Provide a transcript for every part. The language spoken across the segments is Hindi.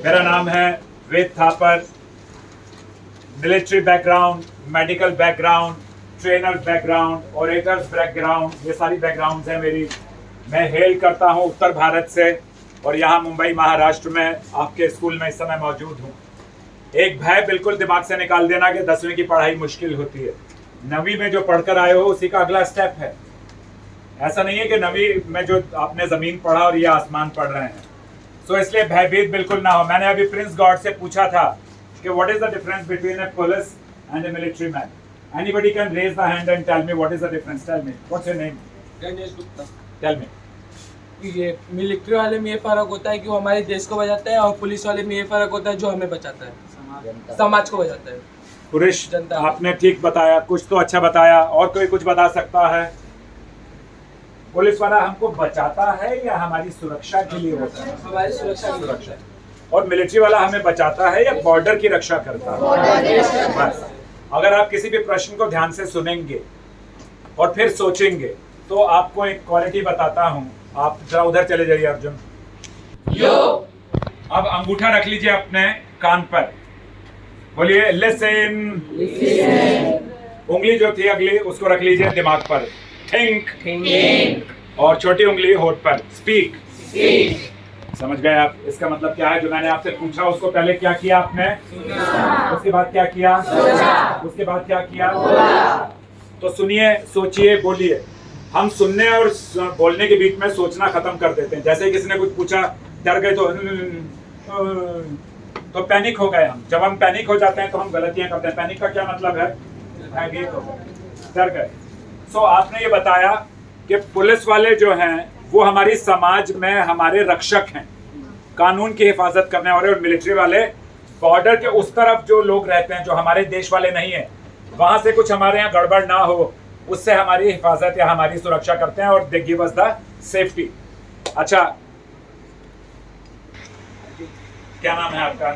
मेरा नाम है Ved Thapar. Military background, medical background, trainer background, orators background, ये सारी बैकग्राउंड्स हैं मेरी। मैं हेल करता हूँ उत्तर भारत से और यहाँ मुंबई महाराष्ट्र में आपके स्कूल में इस समय मौजूद हूँ। एक भय बिल्कुल दिमाग से निकाल देना कि 10वीं की पढ़ाई मुश्किल होती है। 9वीं में जो पढ़कर आए हो उसी का अगला स्टेप है। ऐसा नहीं है कि 9वीं में जो आपने जमीन पढ़ा और ये आसमान पढ़ रहे हैं। सो इसलिए भयभीत बिल्कुल ना हो। मैंने अभी प्रिंस गॉड से पूछा था कि what is the difference between a police and a military man. Anybody can raise the hand and tell me what is the difference. Tell me what's your name. Ganesh Gupta. Tell me. ये मिलिट्री वाले में ये फर्क होता है कि वो हमारे देश को बचाता है और पुलिस वाले में ये फर्क होता है जो हमें बचाता है, समाज को बचाता है। पुरुष जनता। आपने ठीक बताया, कुछ तो अच्छा बताया। और कोई कुछ बता सकता है? पुलिस वाला हमको बचाता है या हमारी सुरक्षा के लिए होता है? हमारी सुरक्षा की सुरक्षा। और मिलिट्री वाला हमें बचाता है या बॉर्डर की रक्षा करता है? बस। अगर आप किसी भी प्रश्न को ध्यान से सुनेंगे और फिर सोचेंगे तो आपको एक क्वालिटी बताता हूं। आप जरा उधर चले जाइए अर्जुन। यो। अब अंगूठा रख लीजिए अपने कान पर, बोलिए लिसन। उंगली जो थी अगली उसको रख लीजिए दिमाग पर, थिंक। और छोटी उंगली होठ पर, स्पीक। समझ गए आप इसका मतलब क्या है? जो मैंने आपसे पूछा उसको पहले क्या किया आपने, उसके बाद क्या किया, उसके बाद क्या किया। तो सुनिए, सोचिए, बोलिए। हम सुनने और बोलने के बीच में सोचना खत्म कर देते हैं। जैसे किसी ने कुछ पूछा, डर गए तो पैनिक हो गए हम। जब हम पैनिक हो जाते हैं तो हम गलतियां करते हैं। पैनिक का क्या मतलब है? भयभीत हो गए, डर गए। सो आपने ये बताया कि पुलिस वाले जो हैं वो हमारी समाज में हमारे रक्षक हैं, कानून की हिफाजत करने वाले। और मिलिट्री वाले बॉर्डर के उस तरफ जो लोग रहते हैं जो हमारे देश वाले नहीं है, वहां से कुछ हमारे यहाँ गड़बड़ ना हो उससे हमारी हिफाजत या हमारी सुरक्षा करते हैं और they give us the safety. अच्छा, क्या नाम है आपका?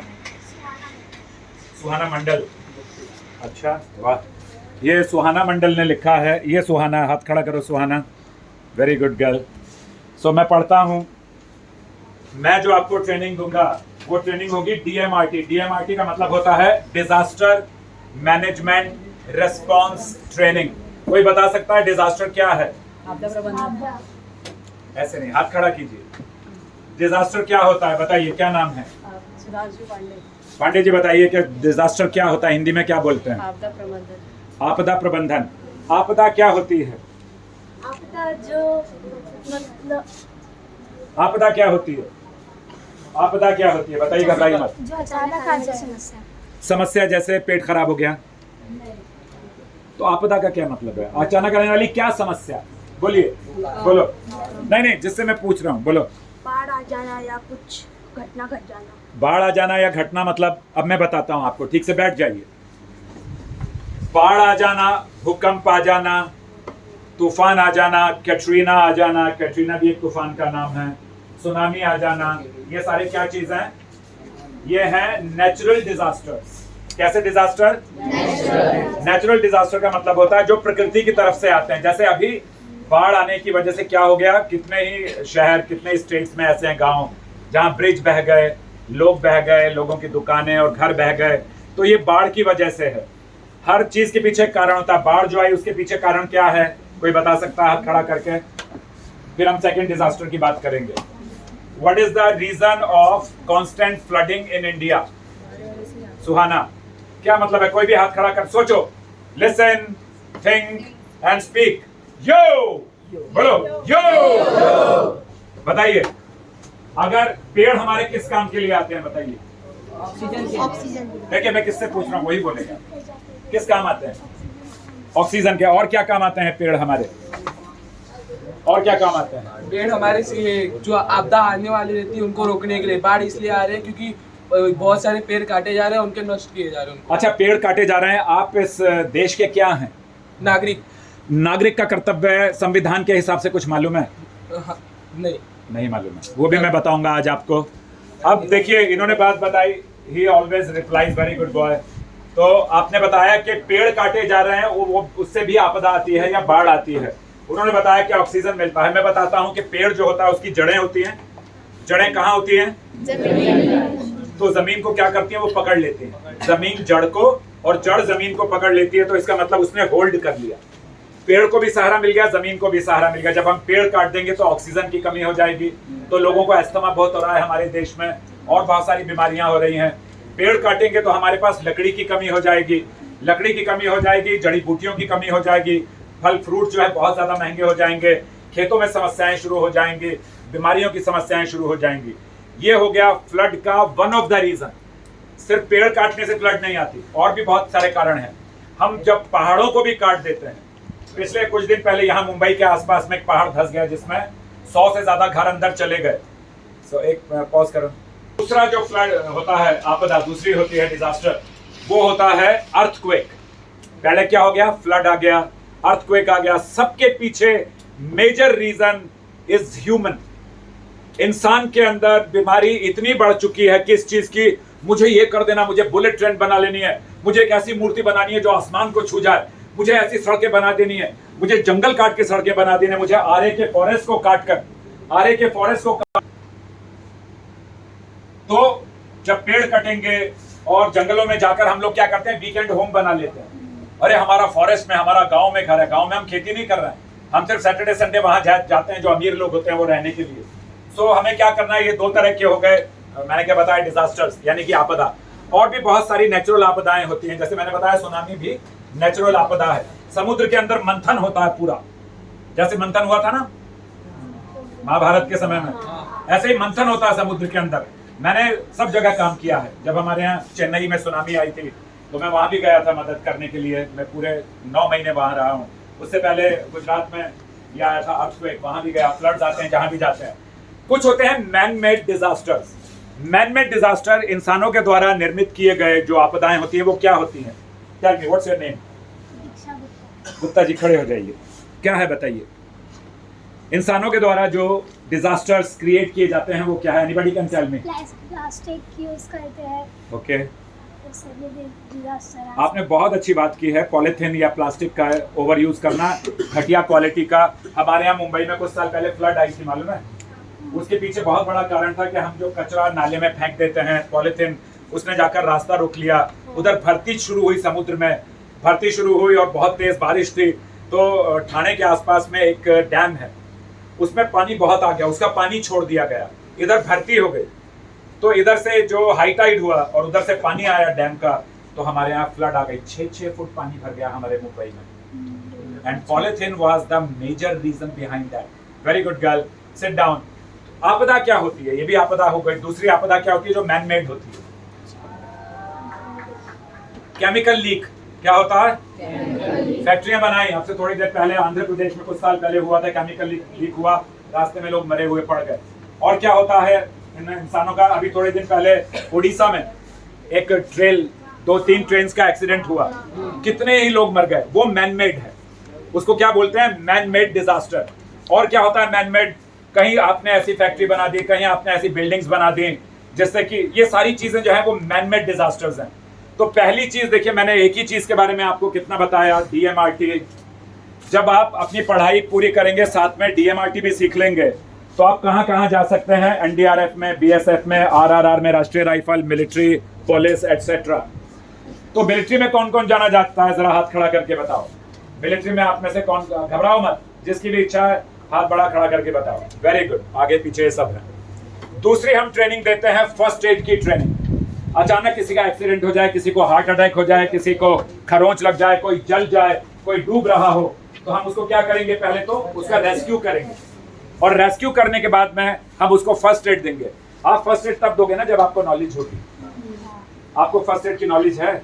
सुहाना मंडल। अच्छा, वाह। ये सुहाना मंडल ने लिखा है। ये सुहाना, हाथ खड़ा करो Suhana. Very good girl. So मैं पढ़ता हूँ। मैं जो आपको ट्रेनिंग दूंगा वो ट्रेनिंग होगी DMRT। DMRT का मतलब होता है डिजास्टर मैनेजमेंट रिस्पॉन्स ट्रेनिंग। कोई बता सकता है डिजास्टर क्या है? आपदा प्रबंधन। ऐसे नहीं, हाथ खड़ा कीजिए। डिजास्टर क्या होता है बताइए, क्या नाम है? सुधांशु पांडे। पांडे जी बताइए कि डिजास्टर क्या होता है, हिंदी में क्या बोलते हैं? आपदा प्रबंधन। आपदा प्रबंधन। आपदा क्या होती है? आपदा जो मतलब आपदा क्या होती है? आपदा क्या होती है बताइए, घबराइए मत। जो अचानक आ जाए समस्या। समस्या जैसे पेट खराब हो गया तो आपदा का क्या मतलब है? अचानक आने वाली क्या समस्या? बोलिए, बोलो। नहीं, जिससे मैं पूछ रहा हूँ बोलो। बाढ़ आ जाना या कुछ घटना घट जाना। बाढ़ आ जाना या घटना मतलब, अब मैं बताता हूँ आपको, ठीक से बैठ जाइए। बाढ़ आ जाना, भूकंप आ जाना, तूफान आ जाना, कैटरीना आ जाना, कैटरीना भी एक तूफान का नाम है, सुनामी आ जाना, ये सारे क्या चीज हैं? ये हैं नेचुरल डिजास्टर्स। कैसे डिजास्टर? नेचुरल डिजास्टर का मतलब होता है जो प्रकृति की तरफ से आते हैं। जैसे अभी बाढ़ आने की वजह से क्या हो गया, कितने ही शहर, कितने ही स्टेट्स में ऐसे हैं, गांव, जहां ब्रिज बह गए, लोग बह गए, लोगों की दुकानें और घर बह गए। तो ये बाढ़ की वजह से है। हर चीज के पीछे कारण होता है। बाढ़ जो आई उसके पीछे कारण क्या है? कोई बता सकता है हाथ खड़ा करके? फिर हम सेकंड डिजास्टर की बात करेंगे। What is the reason of constant flooding in India? Suhana, क्या मतलब है? कोई भी हाथ खड़ा कर, सोचो, listen, think and speak. Yo, बोलो यो। बताइए, अगर पेड़ हमारे किस काम के लिए आते हैं बताइए? ऑक्सीजन। देखिए मैं किससे पूछ रहा हूँ वही बोलेगा। किस काम आते हैं? ऑक्सीजन के। और क्या काम आते हैं पेड़ हमारे? और क्या काम आते हैं? पेड़ हमारे से जो आपदा आने वाली रहती है उनको रोकने के लिए। बाढ़ इसलिए आ रहे हैं क्योंकि बहुत सारे पेड़ काटे जा रहे हैं, उनके नष्ट किए जा रहे हैं। अच्छा, पेड़ काटे जा रहे हैं। आप इस देश के क्या हैं? नागरिक। नागरिक का कर्तव्य है संविधान के हिसाब से कुछ मालूम है? नहीं मालूम है, वो भी मैं बताऊंगा आज आपको। अब देखिए, इन्होंने बात बताई, ही always replies, very good boy. तो आपने बताया कि पेड़ काटे जा रहे हैं, वो उससे भी आपदा आती है या बाढ़ आती है। उन्होंने बताया कि ऑक्सीजन मिलता है। मैं बताता हूँ कि पेड़ जो होता है उसकी जड़ें होती हैं। जड़ें कहाँ होती हैं? जमीन। तो तो जमीन को क्या करती है, वो पकड़ लेती है, जमीन जड़ को और जड़ जमीन को पकड़ लेती है। तो इसका मतलब उसने होल्ड कर लिया, पेड़ को भी सहारा मिल गया, जमीन को भी सहारा मिल गया। जब हम पेड़ काट देंगे तो ऑक्सीजन की कमी हो जाएगी, तो लोगों को अस्थमा बहुत हो रहा है हमारे देश में, और बहुत सारी बीमारियां हो रही हैं। पेड़ काटेंगे तो हमारे पास लकड़ी की कमी हो जाएगी, लकड़ी की कमी हो जाएगी, जड़ी बूटियों की कमी हो जाएगी, फल फ्रूट जो है बहुत ज्यादा महंगे हो जाएंगे, खेतों में समस्याएं शुरू हो जाएंगी, बीमारियों की समस्याएं शुरू हो जाएंगी। ये हो गया फ्लड का वन ऑफ द रीजन। सिर्फ पेड़ काटने से फ्लड नहीं आती, और भी बहुत सारे कारण हैं। हम जब पहाड़ों को भी काट देते हैं, पिछले कुछ दिन पहले यहाँ मुंबई के आसपास में एक पहाड़ धंस गया जिसमें 100 से ज्यादा घर अंदर चले गए। सो एक पॉज करो। दूसरा जो फ्लड होता है, आपदा दूसरी होती है, डिजास्टर, वो होता है अर्थक्वेक। पहले क्या हो गया, फ्लड आ गया, अर्थक्वेक आ गया। सबके पीछे मेजर रीजन इज ह्यूमन। इंसान के अंदर बीमारी इतनी बढ़ चुकी है कि इस चीज की, मुझे ये कर देना, मुझे बुलेट ट्रेन बना लेनी है, मुझे एक ऐसी मूर्ति बनानी है जो आसमान को छू जाए, मुझे ऐसी सड़कें बना देनी है, मुझे जंगल काट के सड़कें बना देनी है, मुझे आरे के फॉरेस्ट को काट कर, आरे के फॉरेस्ट को काट। तो जब पेड़ कटेंगे और जंगलों में जाकर हम लोग क्या करते हैं, वीकेंड होम बना लेते हैं। अरे हमारा फॉरेस्ट में, हमारा गांव में घर है, गांव में हम खेती नहीं कर रहे हैं, हम सिर्फ सैटरडे संडे वहां जाते हैं, जो अमीर लोग होते हैं वो रहने के लिए। सो हमें क्या करना है, ये दो तरह के हो गए, मैंने क्या बताया, डिजास्टर्स यानी कि आपदा। और भी बहुत सारी नेचुरल आपदाएं होती हैं, जैसे मैंने बताया सुनामी भी नेचुरल आपदा है। समुद्र के अंदर मंथन होता है पूरा, जैसे मंथन हुआ था ना महाभारत के समय में, ऐसे ही मंथन होता है समुद्र के अंदर। मैंने सब जगह काम किया है। जब हमारे यहाँ चेन्नई में सुनामी आई थी तो मैं वहां भी गया था मदद करने के लिए, मैं पूरे 9 महीने वहां रहा हूँ। उससे पहले गुजरात में ये आया था अर्थक्वेक, वहां भी गया। फ्लड्स आते हैं जहां भी जाते हैं। कुछ होते हैं man made disasters. Man made disaster इंसानों के द्वारा निर्मित किए गए जो आपदाएं होती हैं, वो क्या होती हैं? Tell me, what's your name? Gupta ji खड़े हो जाइए। क्या है बताइए? इंसानों के द्वारा जो डिजास्टर्स क्रिएट किए जाते हैं वो क्या है? Anybody can tell me? Plastic use करते हैं, ओके, उससे भी डिजास्टर। आपने बहुत अच्छी बात की है। पॉलिथीन या प्लास्टिक का ओवर यूज करना, घटिया क्वालिटी का। हमारे यहाँ मुंबई में कुछ साल पहले फ्लड आई थी, मालूम है? उसके पीछे बहुत बड़ा कारण था कि हम जो कचरा नाले में फेंक देते हैं, पॉलिथीन, उसने जाकर रास्ता रोक लिया। उधर भर्ती शुरू हुई, समुद्र में भर्ती शुरू हुई और बहुत तेज बारिश थी। तो ठाणे के आसपास में एक डैम है, उसमें पानी बहुत आ गया, उसका पानी छोड़ दिया गया, इधर भर्ती हो गई। तो इधर से जो हाई टाइड हुआ और उधर से पानी आया डैम का, तो हमारे यहाँ फ्लड आ गई। 6 फुट पानी भर गया हमारे मुंबई में। And polythene was the major reason behind that. Very good girl, sit down. आपदा क्या होती है? ये भी आपदा हो गई। दूसरी आपदा क्या होती है जो मैन मेड होती है? Chemical leak. क्या होता है? फैक्ट्रियां बनाई। आपसे थोड़ी देर पहले आंध्र प्रदेश में कुछ साल पहले हुआ था, केमिकल लीक हुआ, रास्ते में लोग मरे हुए पड़ गए। और क्या होता है इंसानों का? अभी थोड़े दिन पहले उड़ीसा में एक ट्रेन, 2-3 ट्रेन का एक्सीडेंट हुआ, कितने ही लोग मर गए। वो मैन मेड है, उसको क्या बोलते हैं? Man made disaster. और क्या होता है मैन मेड? कहीं आपने ऐसी फैक्ट्री बना दी, कहीं आपने ऐसी बिल्डिंग्स बना दी, जिससे कि ये सारी चीजें जो है वो मैन मेड डिजास्टर्स हैं। तो पहली चीज देखिए, मैंने एक ही चीज के बारे में आपको कितना बताया, DMRT। जब आप अपनी पढ़ाई पूरी करेंगे, साथ में DMRT भी सीख लेंगे, तो आप कहाँ कहाँ जा सकते हैं? NDRF में, BSF में, RRR में, राष्ट्रीय राइफल, मिलिट्री, पुलिस, एटसेट्रा। तो मिलिट्री में कौन कौन जाना चाहता है? जरा हाथ खड़ा करके बताओ। मिलिट्री में आप में से कौन? घबराओ मत, जिसकी भी इच्छा है हाथ बड़ा खड़ा करके बताओ। वेरी गुड, आगे पीछे ये सब है। दूसरी हम ट्रेनिंग देते हैं फर्स्ट एड की ट्रेनिंग। अचानक किसी का एक्सीडेंट हो जाए, किसी को हार्ट अटैक हो जाए, किसी को खरोंच लग जाए, कोई जल जाए, कोई डूब रहा हो, तो हम उसको क्या करेंगे? पहले तो उसका रेस्क्यू करेंगे, और रेस्क्यू करने के बाद में हम उसको फर्स्ट एड देंगे। आप फर्स्ट एड तब दोगे ना जब आपको नॉलेज होगी। आपको फर्स्ट एड की नॉलेज है?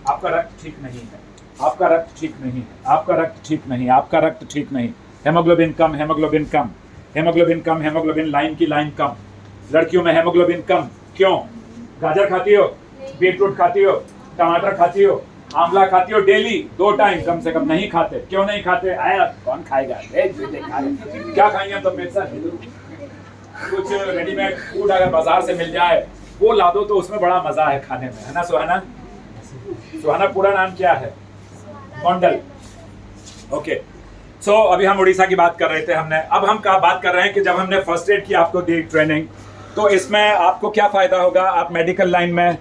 आपका रक्त ठीक नहीं है, आपका रक्त ठीक नहीं है, आपका रक्त ठीक नहीं, आपका रक्त ठीक नहीं, हेमोग्लोबिन कम, हेमोग्लोबिन कम, हेमोग्लोबिन कम, हेमोग्लोबिन लाइन की लाइन कम। लड़कियों में हेमोग्लोबिन कम क्यों? गाजर खाती हो, बीटरूट खाती हो, टमाटर खाती हो, आंवला खाती हो डेली 2 टाइम कम से कम? नहीं खाते। क्यों नहीं खाते? आया कौन खाएगा? क्या खाएंगे हम? तो मेरे साथ कुछ रेडीमेड फूड अगर बाजार से मिल जाए वो ला दो, तो उसमें बड़ा मजा है खाने में, है ना सुहाना? सुहाना पूरा नाम क्या है? कौंडल। ओके, सो अभी हम उड़ीसा की बात कर रहे थे हमने। अब हम बात कर रहे हैं कि जब हमने फर्स्ट एड की आपको दी ट्रेनिंग, तो इसमें आपको क्या फायदा होगा? आप मेडिकल लाइन में,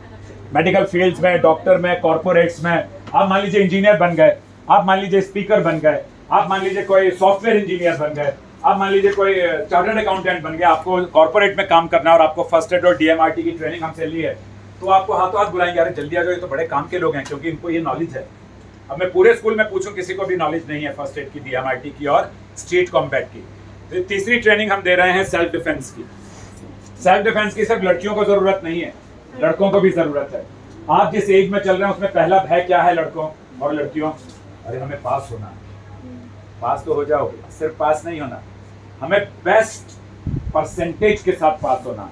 मेडिकल फील्ड्स में, डॉक्टर में, कॉर्पोरेट्स में, आप मान लीजिए इंजीनियर बन गए, आप मान लीजिए स्पीकर बन गए, आप मान लीजिए कोई सॉफ्टवेयर इंजीनियर बन गए, आप मान लीजिए कोई चार्टर्ड अकाउंटेंट बन गया, आपको कॉर्पोरेट में काम करना है और आपको फर्स्ट एड और डीएमआरटी की ट्रेनिंग हमसे ली है, तो आपको हाथों हाथ बुलाएंगे, अरे जल्दी आ जाओ, ये तो बड़े काम के लोग हैं, क्योंकि इनको ये नॉलेज है। अब मैं पूरे स्कूल में पूछूं, किसी को भी नॉलेज नहीं है फर्स्ट एड की, डीएमआरटी की और स्ट्रीट कॉम्बैट की। तो तीसरी ट्रेनिंग हम दे रहे हैं सेल्फ डिफेंस की। सेल्फ डिफेंस की सिर्फ लड़कियों को जरूरत नहीं है, लड़कों को भी जरूरत है। आप जिस एज में चल रहे हैं उसमें पहला भय क्या है लड़कों और लड़कियों? अरे हमें पास होना है। पास तो हो जाओगे, सिर्फ पास नहीं होना, हमें बेस्ट परसेंटेज के साथ पास होना।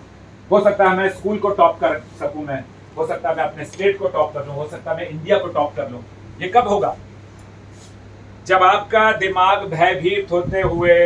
हो सकता है मैं स्कूल को टॉप कर सकूं, मैं हो सकता है मैं अपने स्टेट को टॉप कर लूं, हो सकता है मैं इंडिया को टॉप कर लूं। ये कब होगा? जब आपका दिमाग भयभीत होते हुए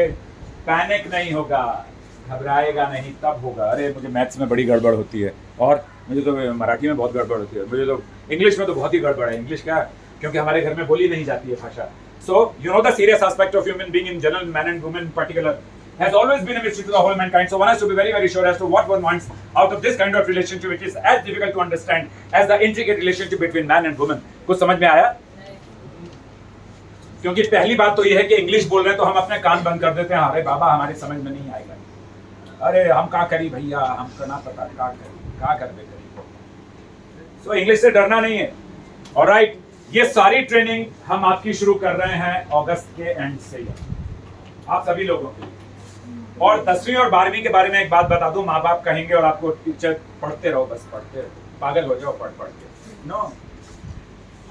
पैनिक नहीं होगा, घबराएगा नहीं, तब होगा। अरे मुझे मैथ्स में बड़ी गड़बड़ होती है, और मुझे तो मराठी में बहुत गड़बड़ होती है, मुझे तो इंग्लिश में तो बहुत ही गड़बड़ है। इंग्लिश क्या है? क्योंकि हमारे घर में बोली नहीं जाती है भाषा। So, you know the serious aspect of human being in general, man and woman in particular, has always been a mystery to the whole mankind. So one has to be very, very sure as to what one wants out of this kind of relationship, which is as difficult to understand as the intricate relationship between man and woman. कुछ समझ में आया? क्योंकि पहली बात तो ये है कि इंग्लिश बोल रहे हैं तो हम अपने कान बंद कर देते हैं, अरे बाबा हमारी समझ में नहीं आएगा, अरे हम क्या करी भैया, हमको ना पता क्या करी, क्या कर दे करी। सो इंग्लिश से डरना नहीं है। ऑलराइट, ये सारी ट्रेनिंग हम आपकी शुरू कर रहे हैं अगस्त के एंड से, आप सभी लोगों की। और 10वीं और 12वीं के बारे में एक बात बता दूं, माँ बाप कहेंगे और आपको टीचर पढ़ते रहो, बस पढ़ते रहो, पागल हो जाओ पढ़ पढ़ के। नो,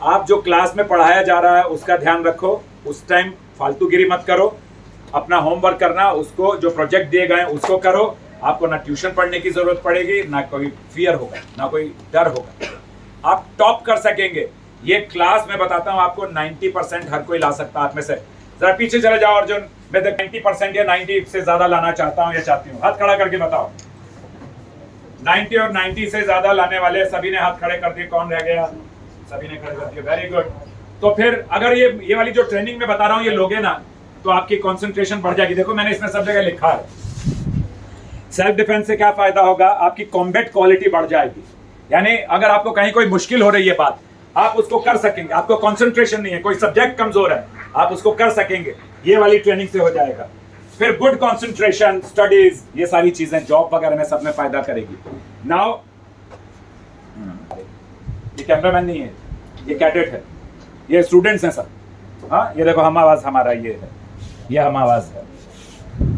आप जो क्लास में पढ़ाया जा रहा है उसका ध्यान रखो, उस टाइम फालतूगिरी मत करो, अपना होमवर्क करना, उसको जो प्रोजेक्ट दिए गए उसको करो। आपको ना ट्यूशन पढ़ने की जरूरत पड़ेगी, ना कोई फियर होगा, ना कोई डर होगा, आप टॉप कर सकेंगे। ये क्लास में बताता हूं आपको, 90% हर कोई ला सकता है आप में से। जरा पीछे चले जाओ अर्जुन, मैं 90% या 90 से ज्यादा लाना चाहता हूं या चाहती हूं, हाथ खड़ा करके बताओ। 90 और 90 से ज्यादा लाने वाले सभी ने हाथ खड़े कर दिए। कौन रह गया? सभी ने खड़े कर दिए, वेरी गुड। तो फिर अगर ये वाली जो ट्रेनिंग में बता रहा हूं ये लोगे ना, तो आपकी कंसंट्रेशन बढ़ जाएगी। देखो मैंने इसमें सब जगह लिखा है, सेल्फ डिफेंस से क्या फायदा होगा? आपकी कॉम्बैट क्वालिटी बढ़ जाएगी। यानी अगर आपको कहीं कोई मुश्किल हो रही है बात, आप उसको कर सकेंगे। आपको कंसंट्रेशन नहीं है, कोई सब्जेक्ट कमजोर है, आप उसको कर सकेंगे, ये वाली ट्रेनिंग से हो जाएगा। फिर गुड कंसंट्रेशन, स्टडीज, ये सारी चीजें जॉब वगैरह में सब में फायदा करेगी। नाउ ये कैमरामैन नहीं है, ये कैडेट है, ये स्टूडेंट्स हैं सब। हाँ, ये देखो हम आवाज हमारा ये है, ये हम आवाज है।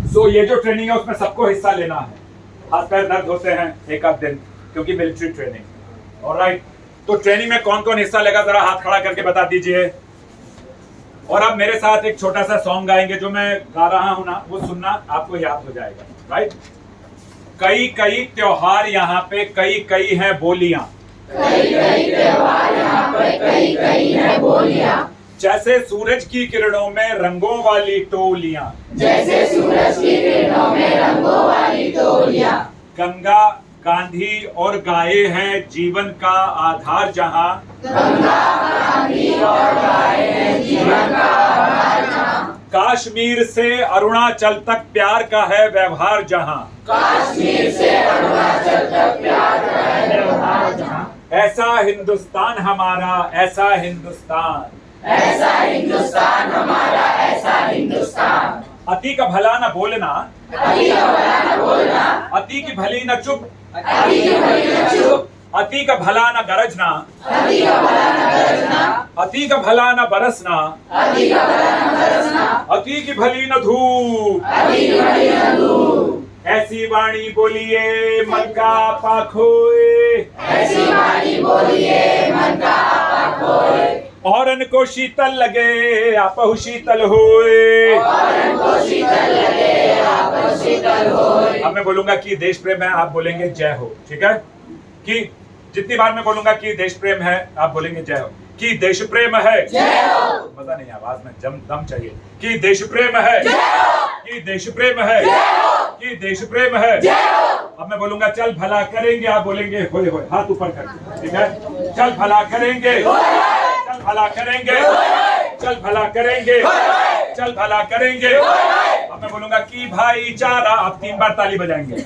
सो ये जो ट्रेनिंग है उसमें सबको हिस्सा लेना है। हाथ पैर दर्द होते हैं एक आध दिन, क्योंकि मिलिट्री ट्रेनिंग। ऑलराइट, तो ट्रेनिंग में कौन कौन हिस्सा लेगा जरा हाथ खड़ा करके बता दीजिए। और अब मेरे साथ एक छोटा सा सॉन्ग गाएंगे, जो मैं गा रहा हूं ना वो सुनना, आपको याद हो जाएगा। राइट, कई कई त्योहार यहाँ पे, कई कई है बोलियां, कई कई त्योहार यहाँ पे, कई कई है बोलियां, जैसे सूरज की किरणों में रंगों वाली टोलियां, जैसे सूरज की किरणों में रंगों वाली टोलियां। गंगा गांधी और गाये हैं जीवन का आधार जहां, गंगा गांधी और गाये हैं जीवन का आधार जहां, कश्मीर से अरुणाचल तक प्यार का है व्यवहार जहां, कश्मीर से अरुणाचल तक प्यार का है व्यवहार जहां। ऐसा हिंदुस्तान हमारा, ऐसा हिंदुस्तान, ऐसा हिंदुस्तान हमारा, ऐसा हिंदुस्तान। अति का भला न बोलना, अति का भला न बोलना, अति की भली न चुप, अति की भली न चुप, अति का भला न गरजना, अति का भला न गरजना, अति का भला न बरसना, अति का भला न बरसना, अति की भली न धूप। अति की भली न धूप। ऐसी वाणी बोलिए मन का आपा खोए, ऐसी वाणी बोलिए मन का आपा खोए, औरन को शीतल लगे आपहु शीतल होए। औरन को शीतल लगे आपहु शीतल होए। अब मैं बोलूंगा कि देश प्रेम है, आप बोलेंगे जय हो, ठीक है? कि जितनी बार मैं बोलूंगा कि देश प्रेम है, आप बोलेंगे जय हो। कि देश प्रेम है, जय हो। मजा नहीं, आवाज में दम चाहिए। कि देश प्रेम है, जय हो। कि देश प्रेम है, जय हो। कि देश प्रेम है। जय हो। अब मैं बोलूंगा चल भला करेंगे, आप बोलेंगे होए होए, हाथ ऊपर करके, ठीक है? चल भला करेंगे, चल भला करेंगे, चल भला करेंगे, चल भला करेंगे। अब मैं बोलूंगा कि भाईचारा, आप 3 बार ताली बजाएंगे।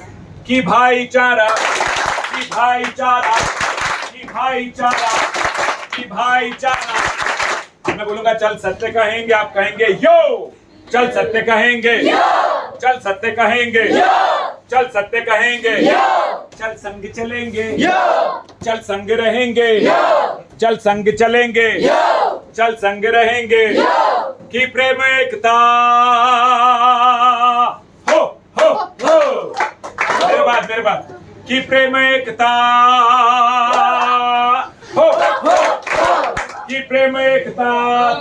कि भाईचारा, कि भाईचारा, कि भाईचारा, कि भाईचारा। अब मैं बोलूंगा चल सत्य कहेंगे, आप कहेंगे यो। चल सत्य कहेंगे, चल सत्य कहेंगे, चल सत्य कहेंगे, चल संग चलेंगे, चल संग रहेंगे, चल संग चलेंगे, चल संग रहेंगे, कि प्रेम एकता हो मेरे बात कि प्रेम एकता हो कि प्रेम एकता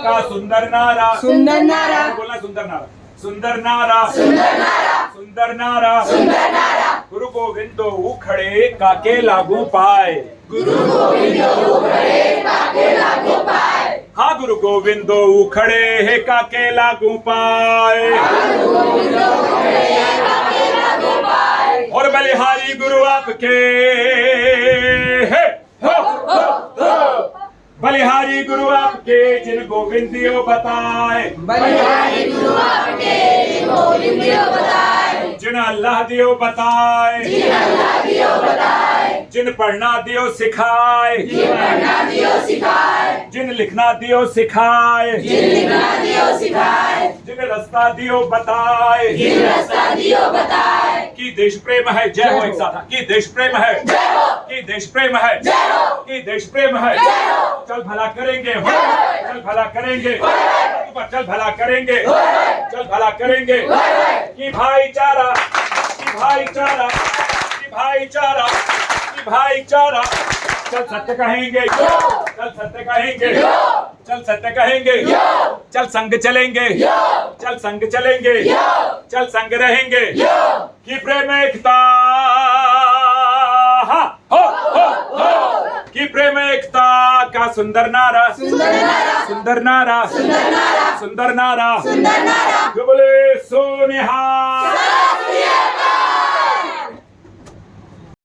का सुंदर नारा, सुंदर नारा, बोलना सुंदर नारा, सुंदर नारा, सुंदर नारा, सुंदर नारा, सुंदर नारा। गुरु गोविंदो उखड़े काके लागू पाए, गुरु गोविंद उखड़े काके लागू पाए। हाँ गुरु गोविंदो उखड़े है काके लागू पाए, गुरु गोविंद उखड़े काके लागू पाए। और बलिहारी गुरु आपके है बलिहारी गुरु आपके जिन गोविंदियो बताए, बलिहारी गुरु आपके जिन गोविंदियो बताए, जिन अल्लाह दियो बताए, जिन अल्लाह दियो बताए, जिन पढ़ना दियो सिखाए, जिन पढ़ना दियो सिखाए, जिन लिखना दियो सिखाए, जिन लिखना दियो सिखाए, जिन रास्ता दियो बताए, जिन रास्ता दियो बताए। कि देश प्रेम है, जय हो एक साथ, कि देश प्रेम है, जय हो, कि देश प्रेम है, जय हो, कि देश प्रेम है, जय हो। चल भला करेंगे, चल भला करेंगे, चल भला करेंगे, चल भला करेंगे, कि भाईचारा, कि भाईचारा, कि भाईचारा, कि भाईचारा। चल सत्य कहेंगे, चल सत्य कहेंगे, चल सत्य कहेंगे, चल संग चलेंगे, चल संग चलेंगे, चल संग रहेंगे, कि प्रेम एकता कि प्रेम एकता का सुंदर नारा, सुंदर नारा, सुंदर नारा, सुंदर नारा, सुंदर नारा, सुंदर नारा। जो बोले सो निहाल।